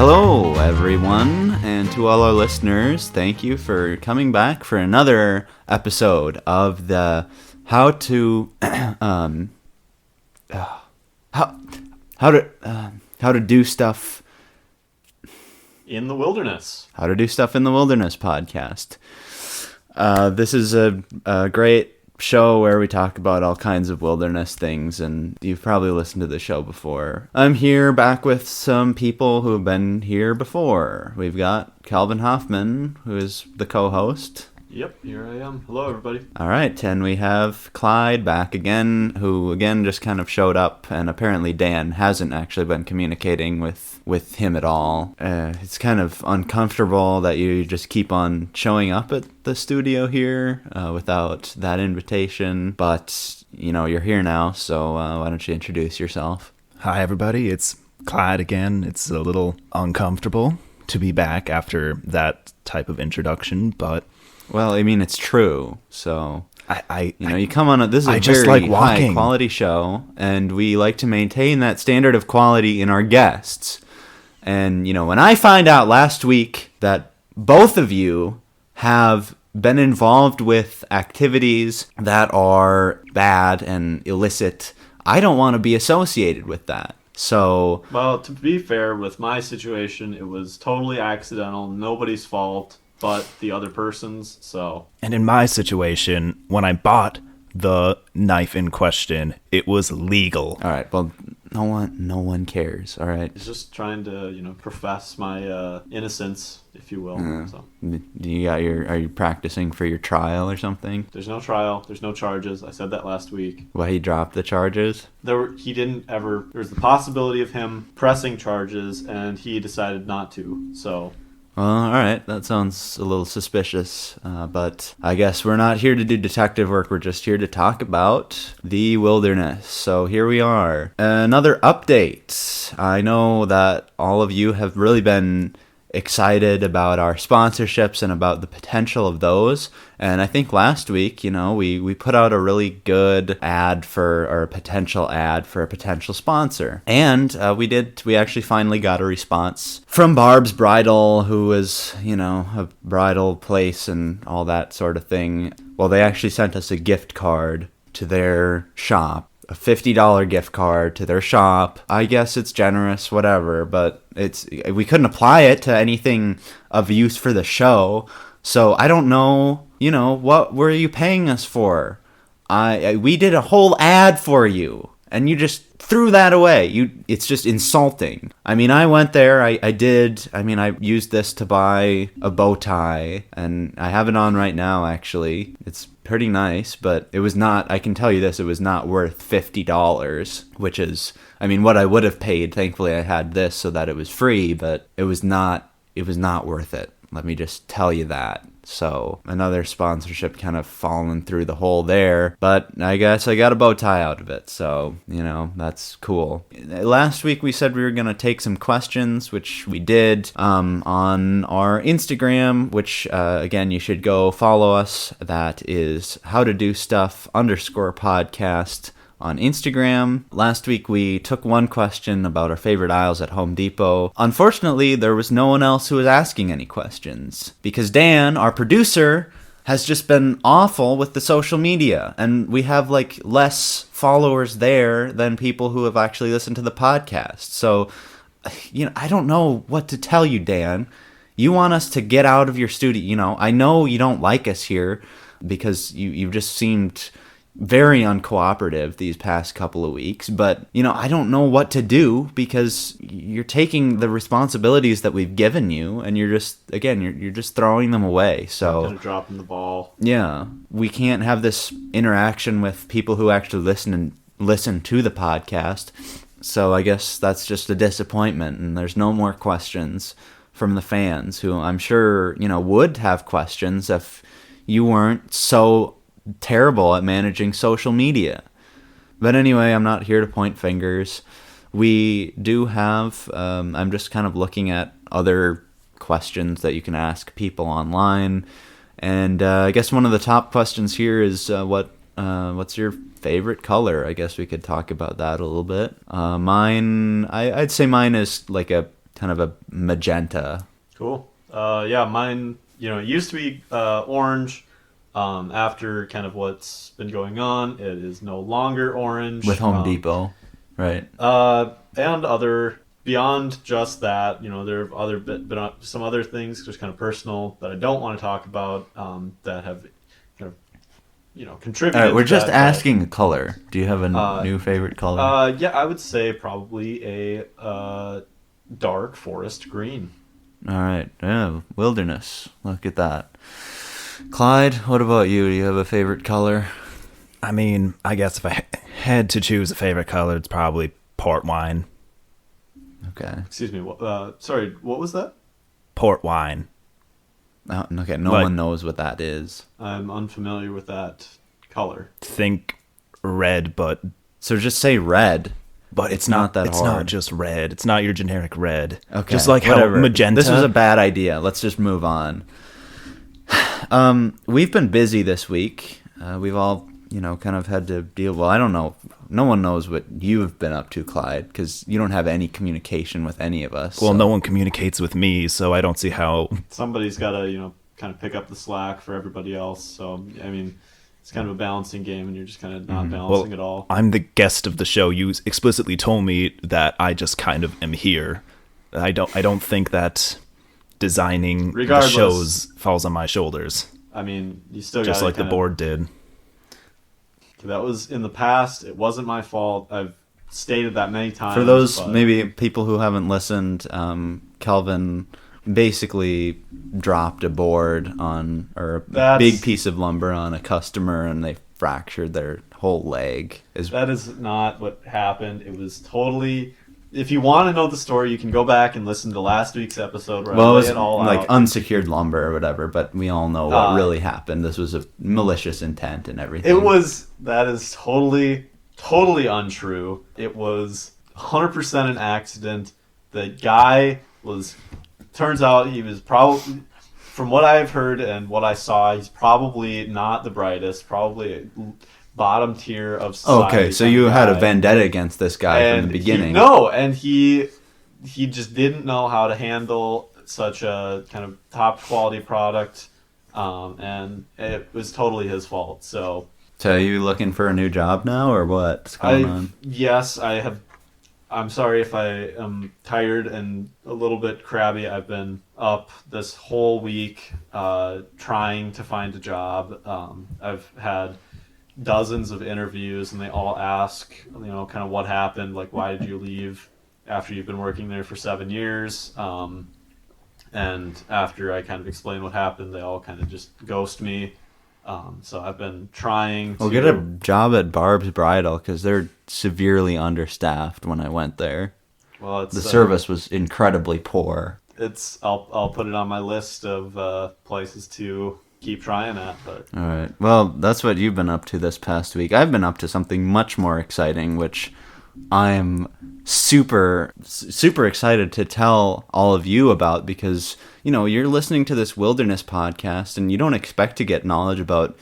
Hello, everyone, and to all our listeners, thank you for coming back for another episode of the how to do stuff in the wilderness. How to do stuff in the wilderness podcast. This is a great show where we talk about all kinds of wilderness things, and you've probably listened to the show before. I'm here back with some people who have been here before. We've got Calvin Hoffman, who is the co-host. Yep, here I am. Hello, everybody. All right, and we have Clyde back again, who again just kind of showed up, and apparently Dan hasn't actually been communicating with him at all. It's kind of uncomfortable that you just keep on showing up at the studio here without that invitation, but you know, you're here now, so why don't you introduce yourself? Hi, everybody. It's Clyde again. It's a little uncomfortable to be back after that type of introduction, but... Well, I mean, it's true, so... you come on this is a just very like walking. high quality show, and we like to maintain that standard of quality in our guests. And, you know, when I find out last week that both of you have been involved with activities that are bad and illicit, I don't want to be associated with that. So... Well, to be fair, with my situation, it was totally accidental, nobody's fault but the other person's, so... And in my situation, when I bought the knife in question, it was legal. All right, well, no one cares, all right? It's just trying to, profess my innocence, if you will. So. Are you practicing for your trial or something? There's no trial, there's no charges. I said that last week. Well, he dropped the charges? There was the possibility of him pressing charges, and he decided not to, so... Well, all right, that sounds a little suspicious, but I guess we're not here to do detective work, we're just here to talk about the wilderness. So here we are. Another update. I know that all of you have really been excited about our sponsorships and about the potential of those, and I think last week, we put out a really good potential ad for a potential sponsor, and we actually finally got a response from Barb's Bridal, who is, a bridal place and all that sort of thing. Well, they actually sent us a gift card to their shop. A $50 gift card to their shop. I guess it's generous, whatever, but we couldn't apply it to anything of use for the show. So I don't know, what were you paying us for? We did a whole ad for you, and you just threw that away. It's just insulting. I mean, I went there, I used this to buy a bow tie, and I have it on right now, actually. It's pretty nice, but I can tell you this, it was not worth $50, which is, what I would have paid. Thankfully, I had this so that it was free, but it was not worth it. Let me just tell you that. So another sponsorship kind of fallen through the hole there, but I guess I got a bow tie out of it, so, that's cool. Last week we said we were going to take some questions, which we did, on our Instagram, which, again, you should go follow us. That is howtodostuff_podcast on Instagram. Last week we took one question about our favorite aisles at Home Depot. Unfortunately, there was no one else who was asking any questions, because Dan, our producer, has just been awful with the social media, and we have less followers there than people who have actually listened to the podcast. So, I don't know what to tell you, Dan. You want us to get out of your studio. I know you don't like us here because you've just seemed very uncooperative these past couple of weeks, but I don't know what to do, because you're taking the responsibilities that we've given you and you're just throwing them away. So kind of dropping the ball. Yeah, we can't have this interaction with people who actually listen to the podcast. So I guess that's just a disappointment, and there's no more questions from the fans, who I'm sure would have questions if you weren't so terrible at managing social media. But anyway, I'm not here to point fingers. We do have, I'm just kind of looking at other questions that you can ask people online. And I guess one of the top questions here is what's your favorite color? I guess we could talk about that a little bit. I'd say mine is like a kind of a magenta. Cool. Yeah, mine, it used to be orange. After kind of what's been going on, it is no longer orange. With Home Depot, right? And beyond just that, there have been some other things, just kind of personal, that I don't want to talk about, that have kind of contributed. All right, we're to just that, asking a color. Do you have a new favorite color? Yeah, I would say probably a dark forest green. All right, yeah, wilderness. Look at that. Clyde, what about you? Do you have a favorite color? I mean, I guess if I had to choose a favorite color, it's probably port wine. Okay. Excuse me. Sorry, what was that? Port wine. Okay, no Like- one knows what that is. I'm unfamiliar with that color. Think red, but So just say red. it's not that It's hard. not just red. It's not your generic red. Okay. Just like whatever. how magenta. This was a bad idea. Let's just move on. We've been busy this week. We've all, kind of had to deal. Well, I don't know. No one knows what you've been up to, Clyde, because you don't have any communication with any of us. Well, so- no one communicates with me, so I don't see how. Somebody's got to, kind of pick up the slack for everybody else. So, I mean, it's kind of a balancing game, and you're just kind of not balancing at all. I'm the guest of the show. You explicitly told me that I just kind of am here. I don't think that designing Regardless. the shows falls on my shoulders, I mean, you still just gotta like the kinda- board did. That was in the past. It wasn't my fault. I've stated that many times. For those but- maybe people who haven't listened, Kelvin basically dropped a board or a That's- big piece of lumber on a customer, and they fractured their whole leg. That is not what happened. It was totally. If you want to know the story, you can go back and listen to last week's episode where Well, I it lay was it all like out. unsecured lumber or whatever, but we all know what Uh, really happened. This was a malicious intent and everything. That is totally untrue. It was 100% an accident. The guy turns out he was probably, from what I've heard and what I saw, he's probably not the brightest, probably a bottom tier of society. Okay, so kind you of had a guy. vendetta against this guy And from the beginning. he just didn't know how to handle such a kind of top quality product, and it was totally his fault. So So are you looking for a new job now, or what's going on? yes, I have. I'm sorry if I am tired and a little bit crabby. I've been up this whole week trying to find a job. I've had dozens of interviews, and they all ask, kind of what happened, like why did you leave after you've been working there for 7 years? And after I kind of explain what happened, they all kind of just ghost me. So I've been trying to Well, get a job at Barb's Bridal, because they're severely understaffed when I went there. Well, it's The service was incredibly poor. I'll put it on my list of places to keep trying at. But All right. Well, that's what you've been up to this past week. I've been up to something much more exciting, which I'm super excited to tell all of you about, because, you're listening to this wilderness podcast and you don't expect to get knowledge about,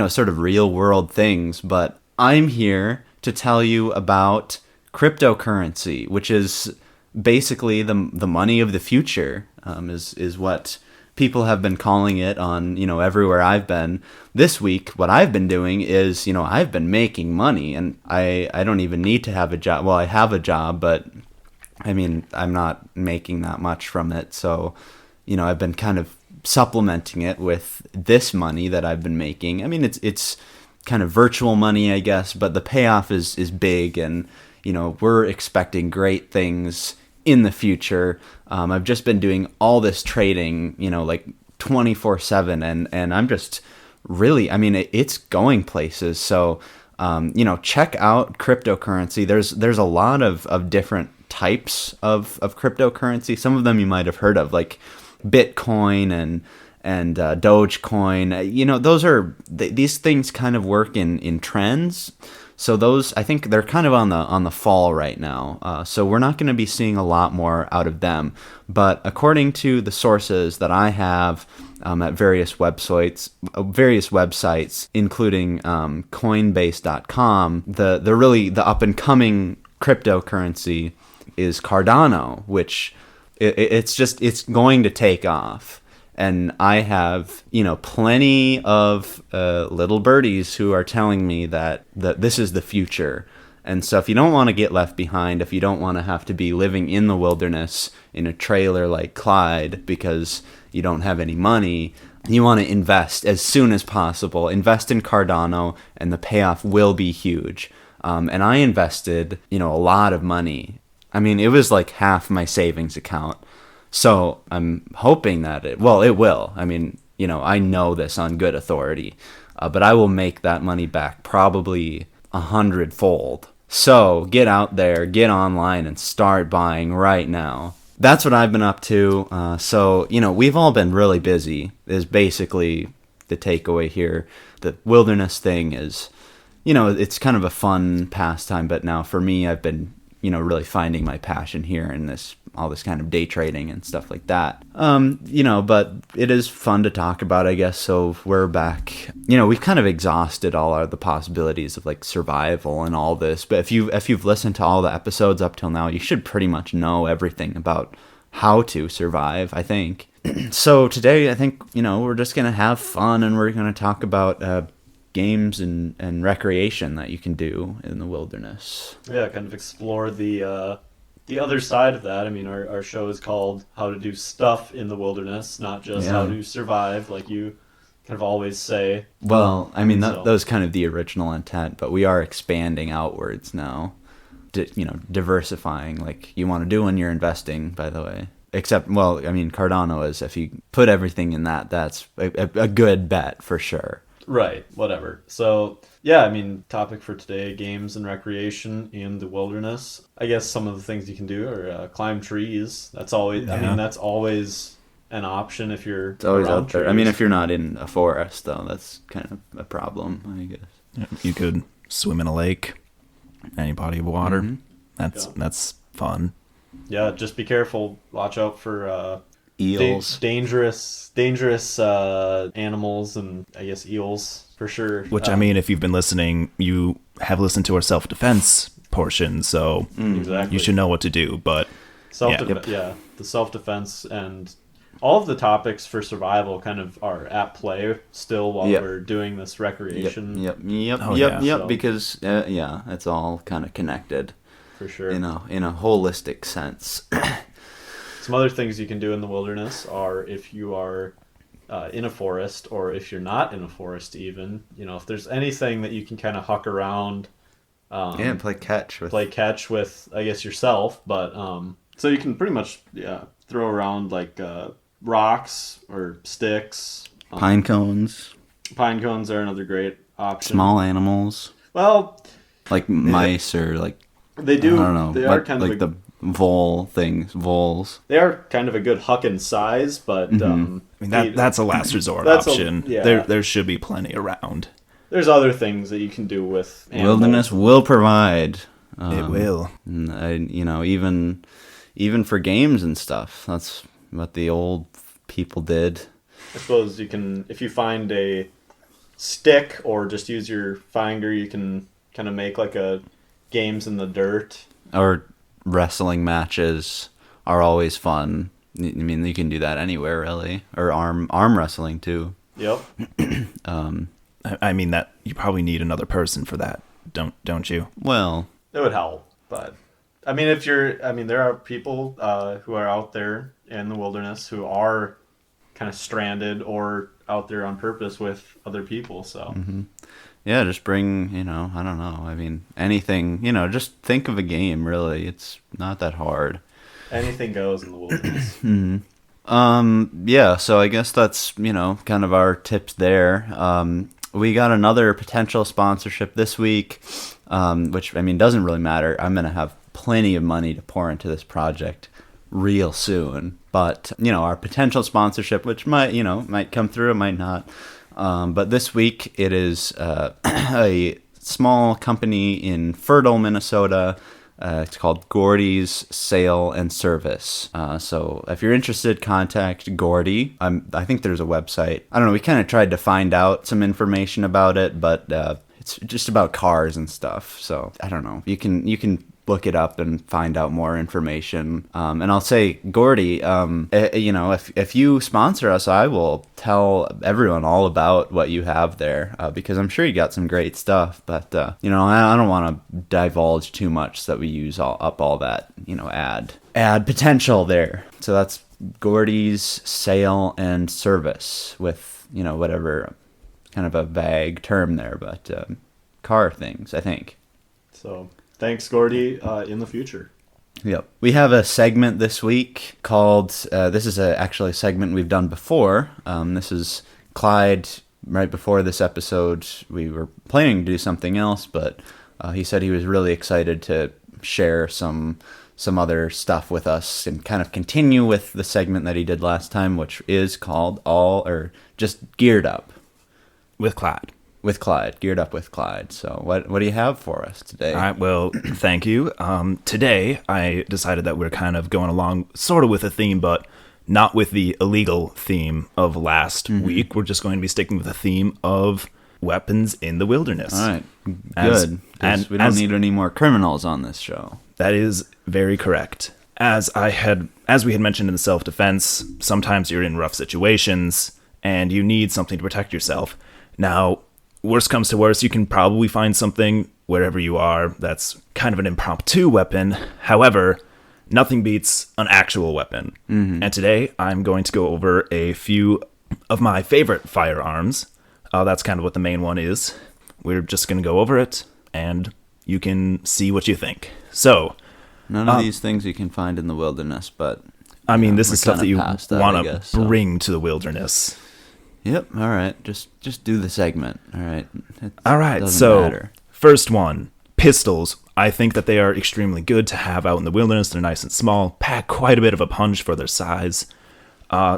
sort of real world things, but I'm here to tell you about cryptocurrency, which is basically the money of the future, is what people have been calling it on, everywhere I've been. This week, what I've been doing is, I've been making money, and I don't even need to have a job. Well, I have a job, but I mean, I'm not making that much from it. So, I've been kind of supplementing it with this money that I've been making. I mean, it's kind of virtual money, I guess, but the payoff is big, and, we're expecting great things in the future. I've just been doing all this trading, like 24/7, and I'm just really, I mean, it's going places. So, check out cryptocurrency. There's a lot of different types of cryptocurrency. Some of them you might have heard of, like Bitcoin and Dogecoin. Those are these things kind of work in trends. So those, I think they're kind of on the fall right now. So we're not going to be seeing a lot more out of them. But according to the sources that I have at various websites, including Coinbase.com, the up and coming cryptocurrency is Cardano, which It's going to take off. And I have, plenty of little birdies who are telling me that this is the future. And so if you don't want to get left behind, if you don't want to have to be living in the wilderness in a trailer like Clyde because you don't have any money, you want to invest as soon as possible. Invest in Cardano, and the payoff will be huge. And I invested, a lot of money. I mean, it was like half my savings account. So I'm hoping that it will. I mean, I know this on good authority, but I will make that money back probably 100-fold. So get out there, get online, and start buying right now. That's what I've been up to. So, we've all been really busy is basically the takeaway here. The wilderness thing is, it's kind of a fun pastime, but now for me, I've been, really finding my passion here in all this kind of day trading and stuff like that. But it is fun to talk about, I guess. So we're back. We've kind of exhausted all the possibilities of like survival and all this. But if you've listened to all the episodes up till now, you should pretty much know everything about how to survive, I think. So today, I think, we're just going to have fun, and we're going to talk about games and recreation that you can do in the wilderness. Yeah, kind of explore the other side of that. I mean, our show is called How to Do Stuff in the Wilderness, not just how to survive, like you kind of always say. Well, I mean, that was kind of the original intent, but we are expanding outwards now, diversifying like you want to do when you're investing, by the way. Except, well, I mean, Cardano is, if you put everything in that's a good bet for sure. Right, whatever. So, yeah, I mean, topic for today, games and recreation in the wilderness. I guess some of the things you can do are climb trees. That's always, I mean, that's always an option if you're It's always around out there. trees. I mean, if you're not in a forest, though, that's kind of a problem, I guess. You could swim in a lake, any body of water. Mm-hmm. That's fun. Yeah, just be careful. Watch out for Eels. dangerous animals, and I guess eels for sure. Which, I mean, if you've been listening, you have listened to our self-defense portion, so exactly. you should know what to do. But the self-defense and all of the topics for survival kind of are at play still while we're doing this recreation. Yep. Because it's all kind of connected for sure in a holistic sense. Some other things you can do in the wilderness are if you are in a forest, or if you're not in a forest even, if there's anything that you can kind of huck around. Play catch with, I guess, yourself. But so you can pretty much throw around like rocks or sticks. Pine cones. Pine cones are another great option. Small animals. Well, like mice or like... They do. I don't know. They are kind like of the voles. They are kind of a good huck in size, but I mean that's a last resort option. There should be plenty around. There's other things that you can do with animals. Wilderness will provide. It will. Even for games and stuff. That's what the old people did. I suppose you can, if you find a stick or just use your finder, you can kind of make like a games in the dirt. Or wrestling matches are always fun. I mean, you can do that anywhere, really. Or arm wrestling, too. Yep. I mean, that you probably need another person for that, don't you? Well, it would help, but I mean, there are people who are out there in the wilderness who are kind of stranded or out there on purpose with other people. So yeah, just bring, I don't know. I mean, anything, just think of a game, really. It's not that hard. Anything goes in the wilderness. Yeah, so I guess that's, kind of our tips there. We got another potential sponsorship this week, which, I mean, doesn't really matter. I'm going to have plenty of money to pour into this project real soon. But, our potential sponsorship, which might come through, it might not. But this week it is a small company in Fertile, Minnesota. It's called Gordy's Sale and Service. So if you're interested, contact Gordy. I think there's a website. I don't know. We kind of tried to find out some information about it, but it's just about cars and stuff. So I don't know. You can look it up and find out more information. And I'll say, Gordy, if you sponsor us, I will tell everyone all about what you have there, because I'm sure you got some great stuff. But I don't want to divulge too much so that we use up all that ad potential there. So that's Gordy's sale and service with whatever kind of a vague term there, but car things, I think. So thanks, Gordy, in the future. Yep. We have a segment this week called, this is actually a segment we've done before. This is Clyde. Right before this episode, we were planning to do something else, but he said he was really excited to share some other stuff with us and kind of continue with the segment that he did last time, which is called just Geared Up. With Clyde. With Clyde. Geared Up with Clyde. So what do you have for us today? All right, well, thank you. Today, I decided that we're kind of going along sort of with a theme, but not with the illegal theme of last week. We're just going to be sticking with the theme of weapons in the wilderness. All right, good. And we don't need any more criminals on this show. That is very correct. As we had mentioned in the self-defense, sometimes you're in rough situations and you need something to protect yourself. Now, worst comes to worst, you can probably find something wherever you are that's kind of an impromptu weapon. However, nothing beats an actual weapon. Mm-hmm. And today, I'm going to go over a few of my favorite firearms. That's kind of what the main one is. We're just going to go over it, and you can see what you think. So, none of these things you can find in the wilderness, but I mean, this is stuff that you want to bring to the wilderness. Yep. All right. Just do the segment. All right. All right. So matter. First one, pistols. I think that they are extremely good to have out in the wilderness. They're nice and small, pack quite a bit of a punch for their size.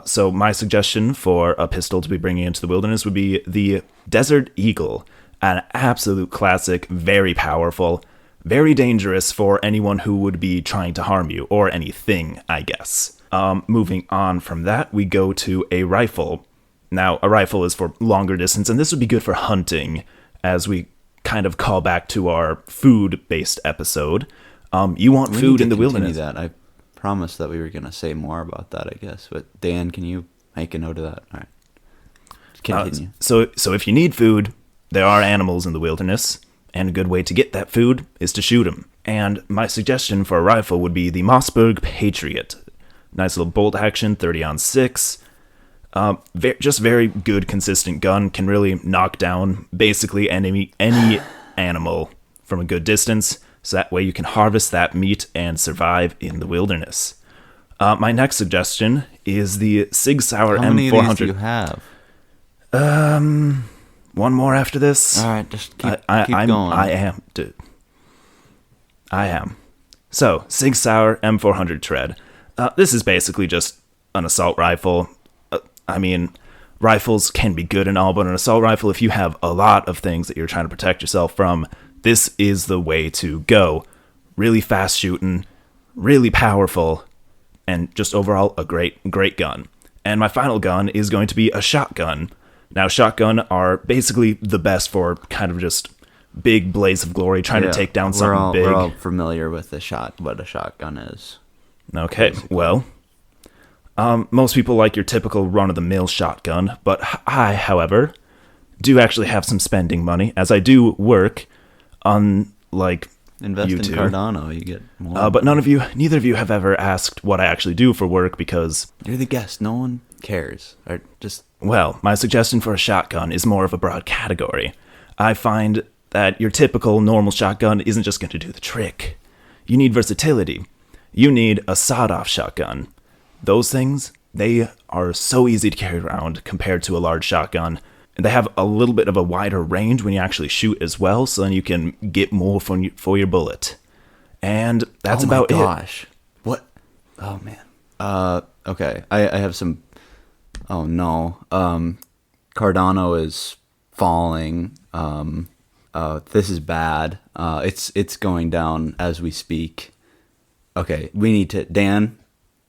So my suggestion for a pistol to be bringing into the wilderness would be the Desert Eagle, an absolute classic, very powerful, very dangerous for anyone who would be trying to harm you or anything, I guess. Moving on from that, we go to a rifle. Now, a rifle is for longer distance, and this would be good for hunting, as we kind of call back to our food-based episode. You want food in the wilderness. That. I promised that we were going to say more about that, I guess. But Dan, can you make a note of that? All right. Continue. So if you need food, there are animals in the wilderness, and a good way to get that food is to shoot them. And my suggestion for a rifle would be the Mossberg Patriot. Nice little bolt action, 30-6. Just very good, consistent gun. Can really knock down basically any animal from a good distance. So that way you can harvest that meat and survive in the wilderness. My next suggestion is the Sig Sauer M400. How many of these do you have? One more after this. All right, just keep going. I am. So, Sig Sauer M400 Tread. This is basically just an assault rifle. I mean, rifles can be good and all, but an assault rifle, if you have a lot of things that you're trying to protect yourself from, this is the way to go. Really fast shooting, really powerful, and just overall a great gun. And my final gun is going to be a shotgun. Now, shotgun are basically the best for kind of just big blaze of glory, trying to take down something big. We're all familiar with what a shotgun is. Okay, basically. Well, most people like your typical run-of-the-mill shotgun, but I, however, do actually have some spending money, as I do work on, Invest you in two. Cardano, you get more. But neither of you have ever asked what I actually do for work because... You're the guest, no one cares. Well, my suggestion for a shotgun is more of a broad category. I find that your typical normal shotgun isn't just going to do the trick. You need versatility. You need a sawed-off shotgun. Those things, they are so easy to carry around compared to a large shotgun. And they have a little bit of a wider range when you actually shoot as well, so then you can get more for your bullet. And that's about it. Oh my gosh. What? Oh, man. Okay. I have some... Oh, no. Cardano is falling. This is bad. It's going down as we speak. Okay, we need to... Dan,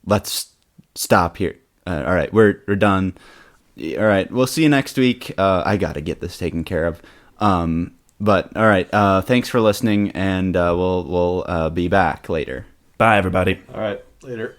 let's stop here. All right, we're done. All right, we'll see you next week. I got to get this taken care of. But all right, thanks for listening, and we'll be back later. Bye, everybody. All right, later.